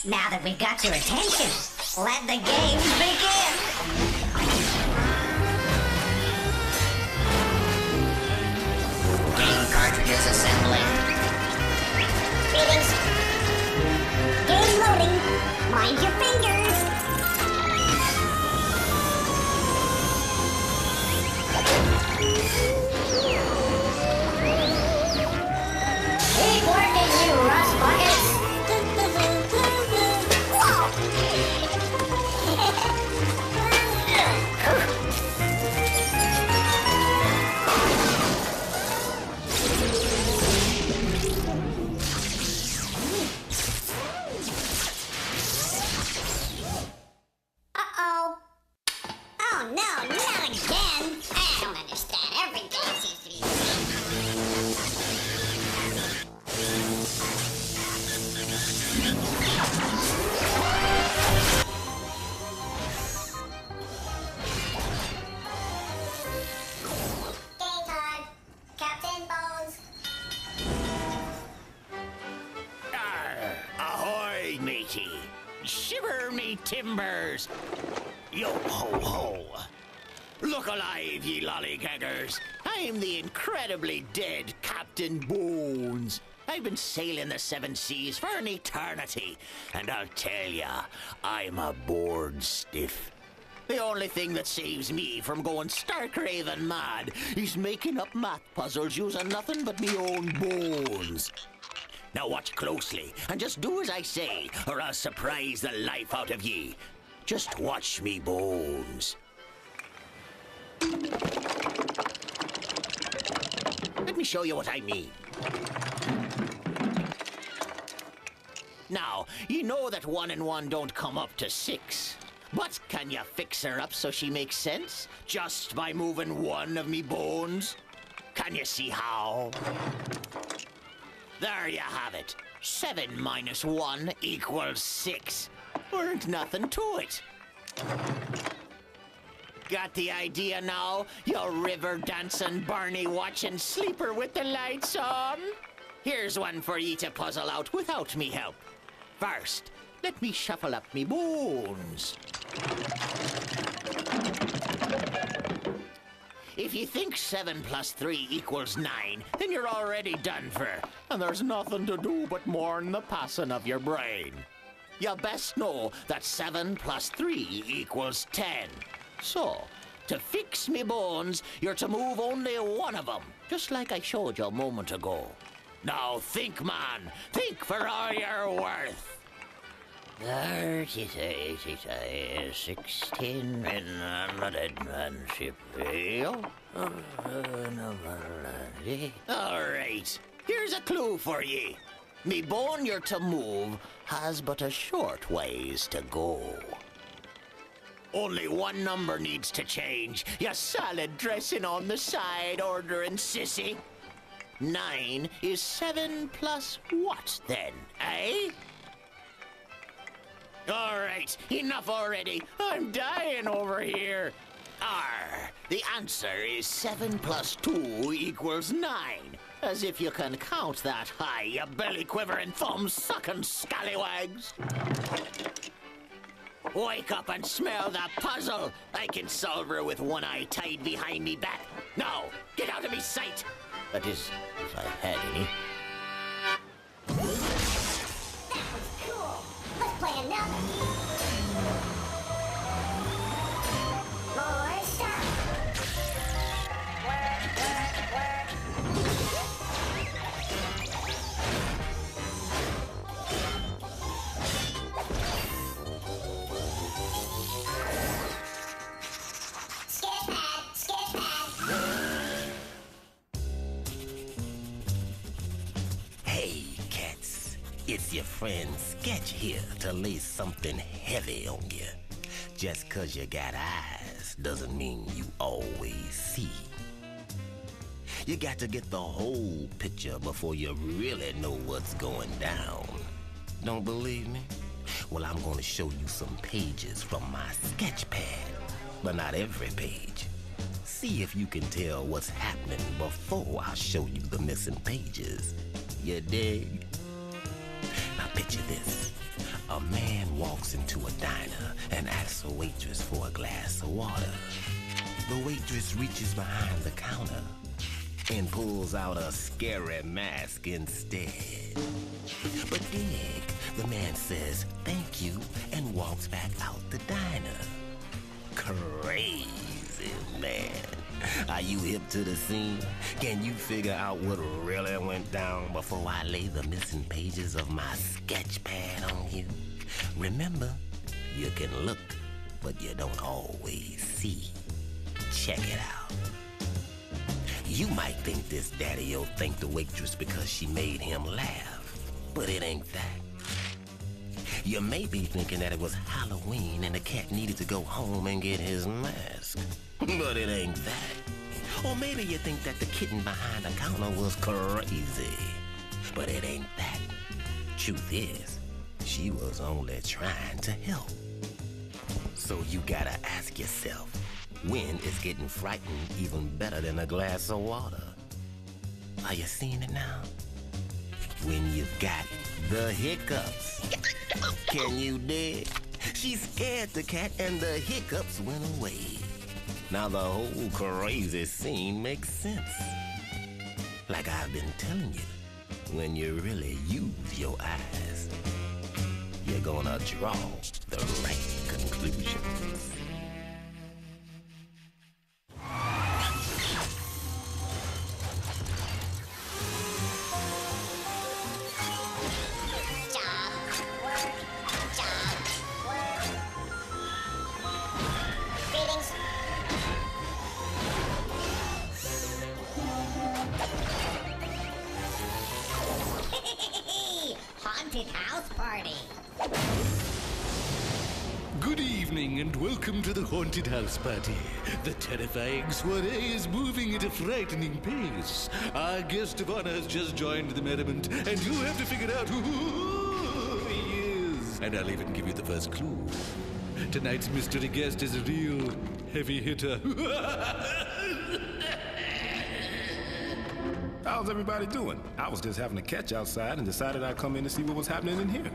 Now that we've got your attention, let the games begin! Game cartridges assembling. Greetings. Game loading. Mind your fingers. Keep working, you rust buckets. Uh-oh. Oh no, not again. I don't understand. Every game seems to be the Game time. Captain Bones. Ahoy, matey! Shiver me timbers! Yo ho ho! Look alive, ye lollygaggers! I'm the incredibly dead Captain Bones. I've been sailing the seven seas for an eternity, and I'll tell ya, I'm a bored stiff. The only thing that saves me from going stark raving mad is making up math puzzles using nothing but me own bones. Now watch closely, and just do as I say, or I'll surprise the life out of ye. Just watch me bones. Let me show you what I mean. Now, you know that 1 and 1 don't come up to 6. But can you fix her up so she makes sense? Just by moving one of me bones? Can you see how? There you have it. 7 minus 1 equals 6. Weren't nothing to it. Got the idea now, you river dancing, Barney watching sleeper with the lights on? Here's one for ye to puzzle out without me help. First, let me shuffle up me bones. If you think 7 plus 3 equals 9, then you're already done for, and there's nothing to do but mourn the passing of your brain. You best know that 7 plus 3 equals 10. So, to fix me bones, you're to move only one of them, just like I showed you a moment ago. Now think, man. Think for all you're worth. 30, 16, and all right, here's a clue for ye. Me bone you're to move has but a short ways to go. Only one number needs to change. You salad dressing on the side ordering sissy. 9 is 7 plus what then, eh? All right, enough already. I'm dying over here. The answer is 7 plus 2 equals 9. As if you can count that high, you belly-quivering, thumb-sucking scallywags. Wake up and smell the puzzle. I can solve her with one eye tied behind me back. Now, get out of me sight. That is, if I had any. That was cool. Let's play another. More stuff. Work. Skip pad. Hey, cats. It's your friend Sketch here to lay something heavy on you. Just 'cause you got eyes doesn't mean you always see. You got to get the whole picture before you really know what's going down. Don't believe me? Well, I'm going to show you some pages from my sketch pad, but not every page. See if you can tell what's happening before I show you the missing pages. You dig? Now picture this. A man walks into a diner and asks a waitress for a glass of water. The waitress reaches behind the counter and pulls out a scary mask instead. But dig, the man says thank you and walks back out the diner. Crazy, man. Are you hip to the scene? Can you figure out what really went down before I lay the missing pages of my sketch pad on you? Remember, you can look, but you don't always see. Check it out. You might think this daddy-o thanked the waitress because she made him laugh, but it ain't that. You may be thinking that it was Halloween and the cat needed to go home and get his mask, but it ain't that. Or maybe you think that the kitten behind the counter was crazy, but it ain't that. Truth is, she was only trying to help. So you gotta ask yourself, when is getting frightened even better than a glass of water? Are you seeing it now? When you've got the hiccups. Can you dig? She scared the cat and the hiccups went away. Now the whole crazy scene makes sense. Like I've been telling you, when you really use your eyes, you're gonna draw the right conclusions. Haunted house party. Good evening and welcome to the Haunted House Party. The terrifying soiree is moving at a frightening pace. Our guest of honor has just joined the merriment, and you have to figure out who he is. And I'll even give you the first clue. Tonight's mystery guest is a real heavy hitter. How's everybody doing? I was just having a catch outside and decided I'd come in to see what was happening in here.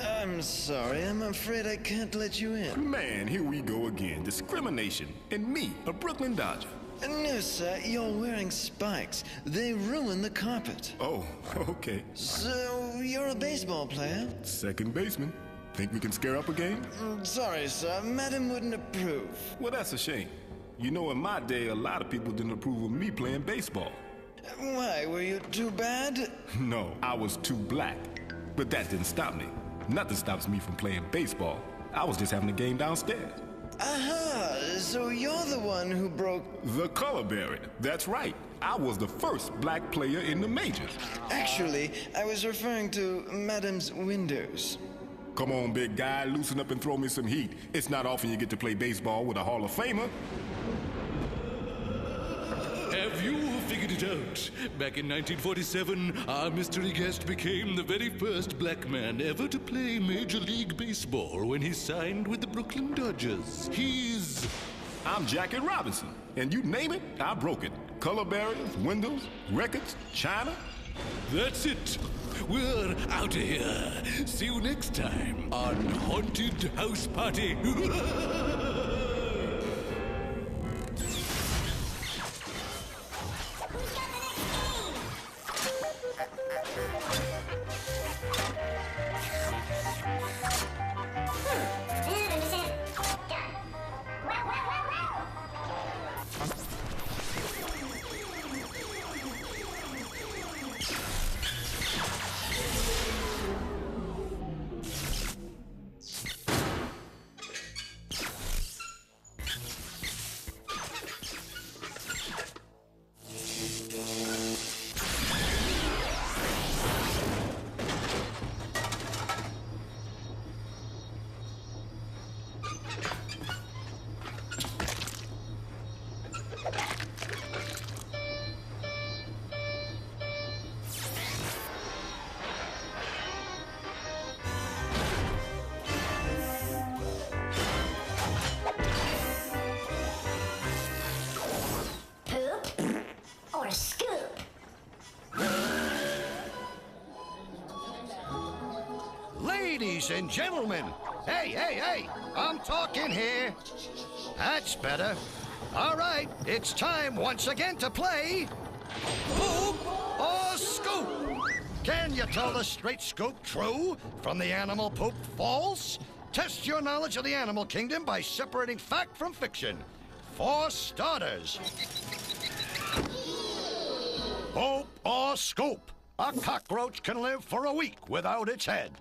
I'm sorry, I'm afraid I can't let you in. Man, here we go again. Discrimination. And me, a Brooklyn Dodger. No, sir, you're wearing spikes. They ruin the carpet. Oh, okay. So, you're a baseball player? Second baseman. Think we can scare up a game? Sorry, sir, Madam wouldn't approve. Well, that's a shame. You know, in my day, a lot of people didn't approve of me playing baseball. Why, were you too bad? No, I was too black. But that didn't stop me. Nothing stops me from playing baseball. I was just having a game downstairs. Aha, so you're the one who broke... The color barrier. That's right. I was the first black player in the majors. Actually, I was referring to Madam's windows. Come on, big guy, loosen up and throw me some heat. It's not often you get to play baseball with a Hall of Famer. Have you figured it out? Back in 1947, our mystery guest became the very first black man ever to play Major League Baseball when he signed with the Brooklyn Dodgers. I'm Jackie Robinson, and you name it, I broke it. Color barriers, windows, records, china. That's it. We're out of here. See you next time on Haunted House Party. Or scoop. Ladies Ladies and gentlemen. Hey, I'm talking here. That's better. All right, it's time once again to play Poop or Scoop. Can you tell the straight scoop true from the animal poop false? Test your knowledge of the animal kingdom by separating fact from fiction. For starters, Poop or Scoop. A cockroach can live for a week without its head.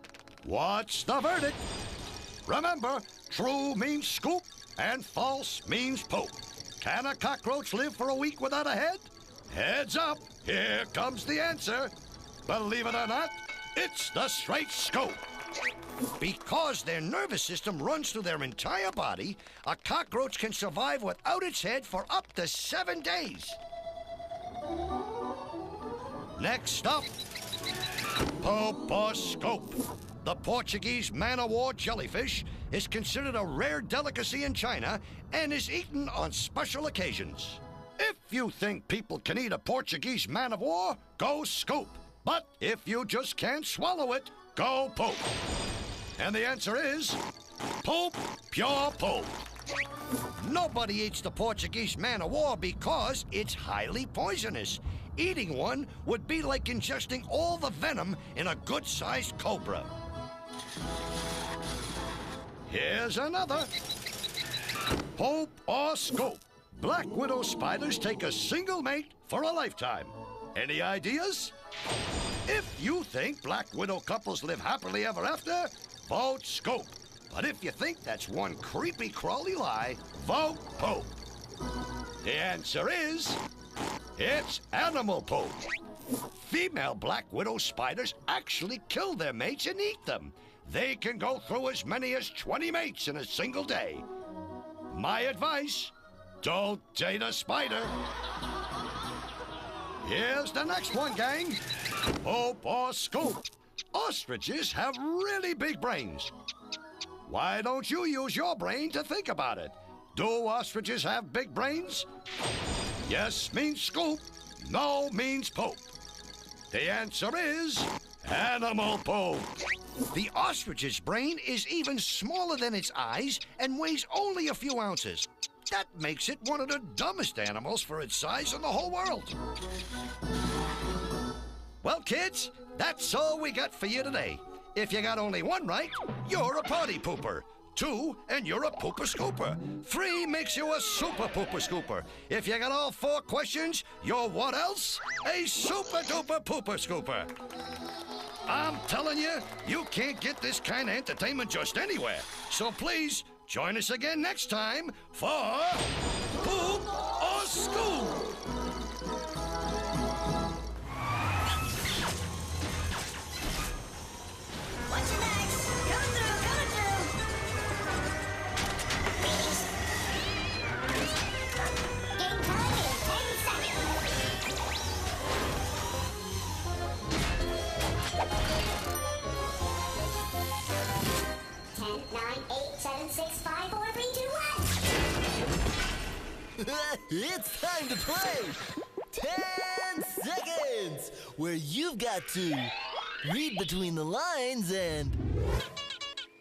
What's the verdict? Remember, true means scoop and false means poop. Can a cockroach live for a week without a head? Heads up, here comes the answer. Believe it or not, it's the straight scoop. Because their nervous system runs through their entire body, a cockroach can survive without its head for up to 7 days. Next up, Poop or Scoop. The Portuguese man-o-war jellyfish is considered a rare delicacy in China and is eaten on special occasions. If you think people can eat a Portuguese man-of-war, go Scoop. But if you just can't swallow it, go Poop. And the answer is Poop, pure Poop. Nobody eats the Portuguese man-o-war because it's highly poisonous. Eating one would be like ingesting all the venom in a good-sized cobra. Here's another. Poop or Scoop. Black widow spiders take a single mate for a lifetime. Any ideas? If you think black widow couples live happily ever after, vote Scoop. But if you think that's one creepy crawly lie, vote Poop. The answer is, it's animal poop. Female black widow spiders actually kill their mates and eat them. They can go through as many as 20 mates in a single day. My advice, don't date a spider. Here's the next one, gang. Poop or Scoop. Ostriches have really big brains. Why don't you use your brain to think about it? Do ostriches have big brains? Yes means scoop, no means poop. The answer is animal poop. The ostrich's brain is even smaller than its eyes and weighs only a few ounces. That makes it one of the dumbest animals for its size in the whole world. Well, kids, that's all we got for you today. If you got only one right, you're a party pooper. 2, and you're a pooper scooper. 3 makes you a super pooper scooper. If you got all 4 questions, you're what else? A super duper pooper scooper. I'm telling you, you can't get this kind of entertainment just anywhere. So please, join us again next time for Poop or Scoop. Watch your backs. Coming through, coming through. Game time is 10 seconds. 10, 9, 8, 7, 6, 5, 4, 3, 2, 1. It's time to play 10 seconds, where you've got to read between the lines and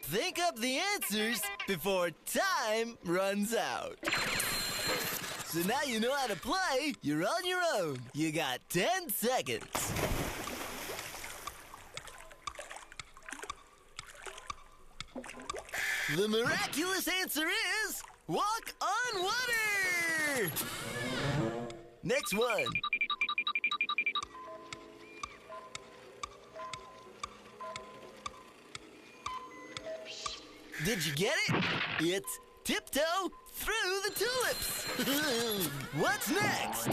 think up the answers before time runs out. So now you know how to play. You're on your own. You got 10 seconds. The miraculous answer is walk on water. Next one. Did you get it? It's tiptoe through the tulips. What's next?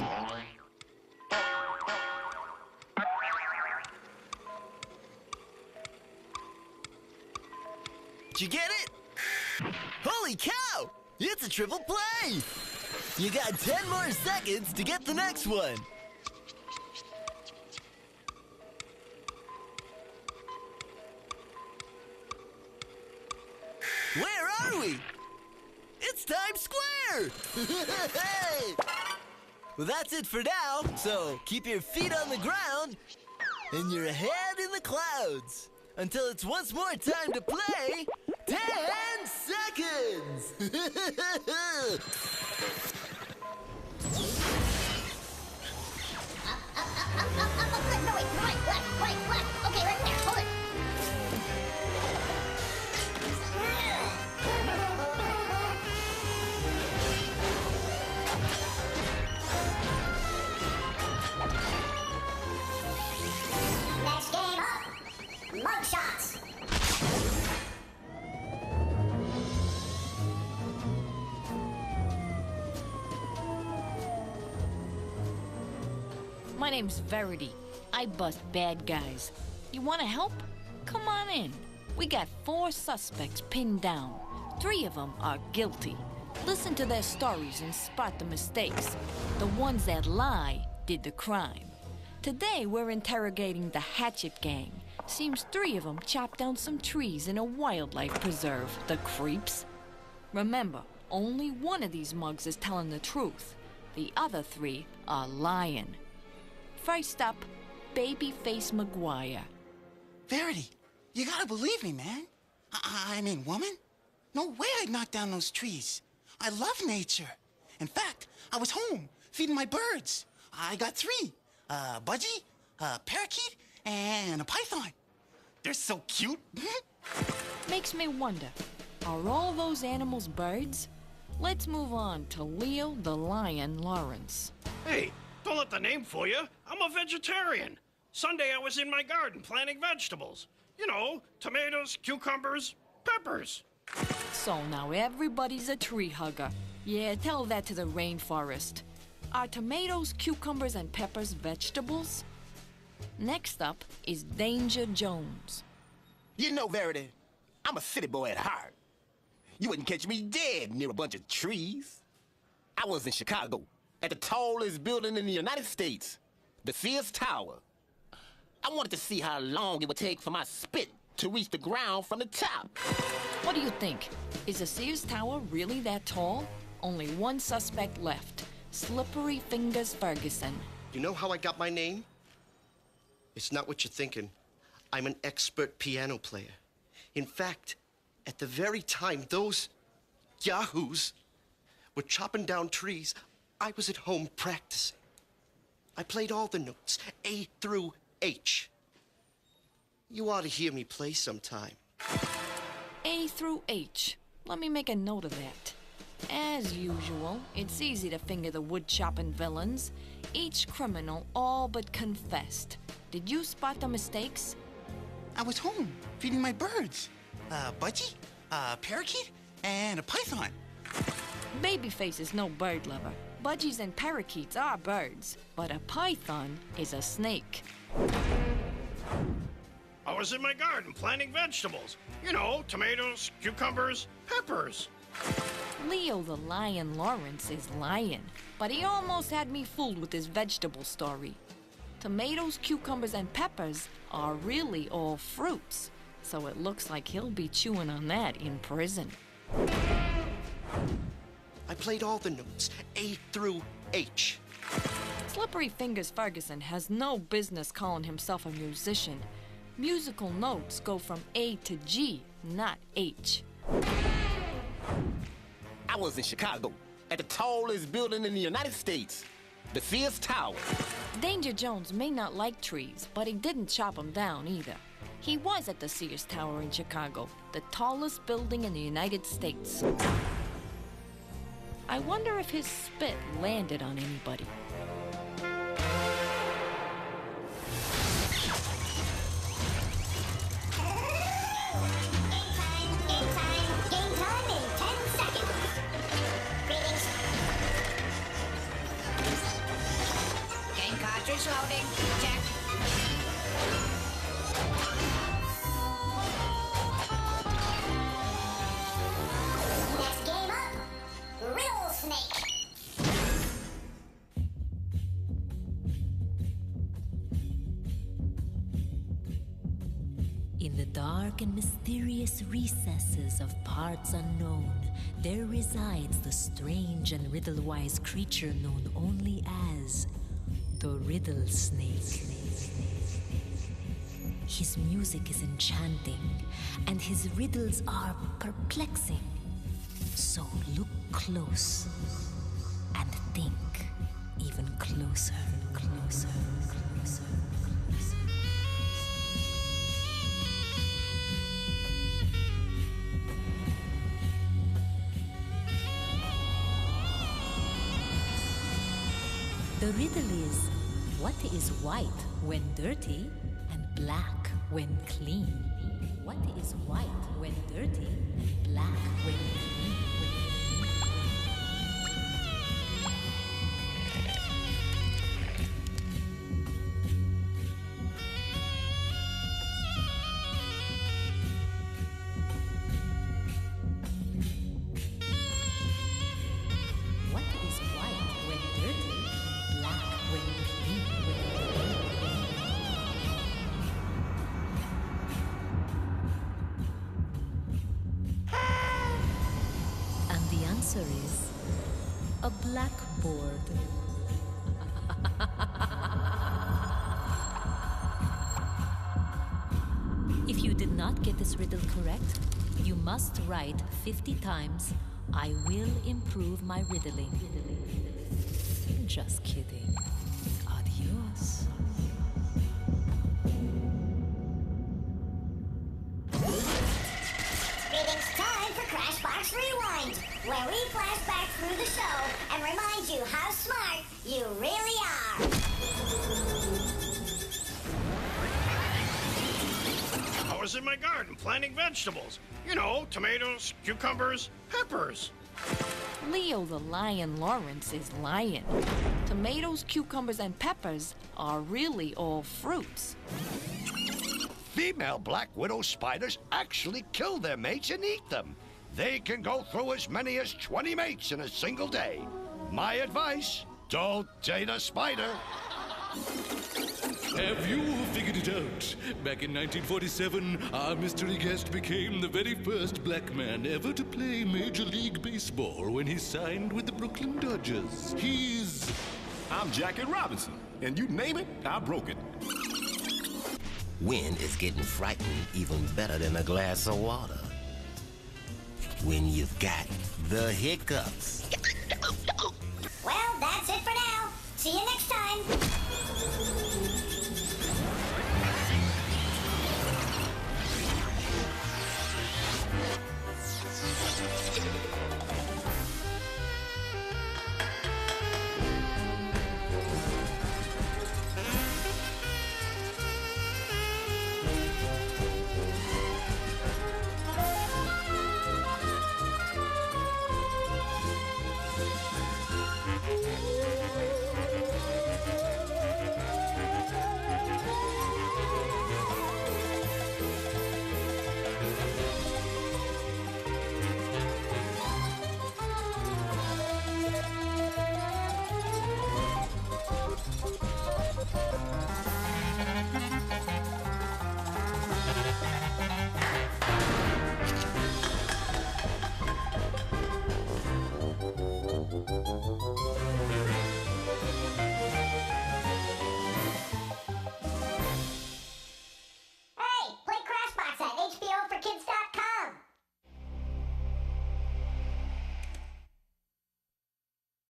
Did you get it? Holy cow! It's a triple play! You got 10 more seconds to get the next one. Where are we? It's Times Square! Hey! Well, that's it for now, so keep your feet on the ground and your head in the clouds. until it's once more time to play 10 seconds! No, wait. Okay, right there. Hold it. Next game up. Mug shots. My name's Verity. I bust bad guys. You wanna help? Come on in. We got 4 suspects pinned down. 3 of them are guilty. Listen to their stories and spot the mistakes. The ones that lie did the crime. Today we're interrogating the Hatchet Gang. Seems 3 of them chopped down some trees in a wildlife preserve, the creeps. Remember, only one of these mugs is telling the truth. The other 3 are lying. First up, Babyface McGuire. Verity, you gotta believe me, man. I mean, woman? No way I'd knock down those trees. I love nature. In fact, I was home feeding my birds. I got 3. A budgie, a parakeet, and a python. They're so cute. Makes me wonder, are all those animals birds? Let's move on to Leo the Lion Lawrence. Hey, don't let the name fool you. I'm a vegetarian. Sunday I was in my garden planting vegetables. You know, tomatoes, cucumbers, peppers. So now everybody's a tree hugger. Yeah, tell that to the rainforest. Are tomatoes, cucumbers, and peppers vegetables? Next up is Danger Jones. You know, Verity, I'm a city boy at heart. You wouldn't catch me dead near a bunch of trees. I was in Chicago, at the tallest building in the United States, the Sears Tower. I wanted to see how long it would take for my spit to reach the ground from the top. What do you think? Is the Sears Tower really that tall? Only one suspect left, Slippery Fingers Ferguson. You know how I got my name? It's not what you're thinking. I'm an expert piano player. In fact, at the very time those yahoos were chopping down trees, I was at home practicing. I played all the notes, A through H. You ought to hear me play sometime. A through H. Let me make a note of that. As usual, it's easy to finger the wood-chopping villains. Each criminal all but confessed. Did you spot the mistakes? I was home feeding my birds. A budgie, a parakeet, and a python. Babyface is no bird lover. Budgies and parakeets are birds, but a python is a snake. I was in my garden planting vegetables. You know, tomatoes, cucumbers, peppers. Leo the Lion Lawrence is lying, but he almost had me fooled with his vegetable story. Tomatoes, cucumbers, and peppers are really all fruits, so it looks like he'll be chewing on that in prison. I played all the notes, A through H. Slippery Fingers Ferguson has no business calling himself a musician. Musical notes go from A to G, not H. I was in Chicago, at the tallest building in the United States, the Sears Tower. Danger Jones may not like trees, but he didn't chop them down either. He was at the Sears Tower in Chicago, the tallest building in the United States. I wonder if his spit landed on anybody. Game time in 10 seconds. Greetings. Game cartridge loading. Check. Next game up, Riddle Snake. In the dark and mysterious recesses of parts unknown, there resides the strange and riddle-wise creature known only as the Riddle Snake. His music is enchanting, and his riddles are perplexing. So look close and think even closer, closer, closer, closer. The riddle is, what is white when dirty and black when clean? What is white when dirty and black when clean? What is white when dirty and black when clean? And the answer is a blackboard. If you did not get this riddle correct, you must write 50 times, "I will improve my riddling." Just kidding. Adios. It's time for Crashbox Rewind, where we flash back through the show and remind you how smart you really are. I was in my garden planting vegetables. You know, tomatoes, cucumbers, peppers. Leo the Lion Lawrence is lying. Tomatoes, cucumbers, and peppers are really all fruits. Female black widow spiders actually kill their mates and eat them. They can go through as many as 20 mates in a single day. My advice, don't date a spider. Have you figured it out? Back in 1947, our mystery guest became the very first black man ever to play Major League Baseball when he signed with the Brooklyn Dodgers. I'm Jackie Robinson, and you name it, I broke it. When is getting frightened even better than a glass of water? When you've got the hiccups.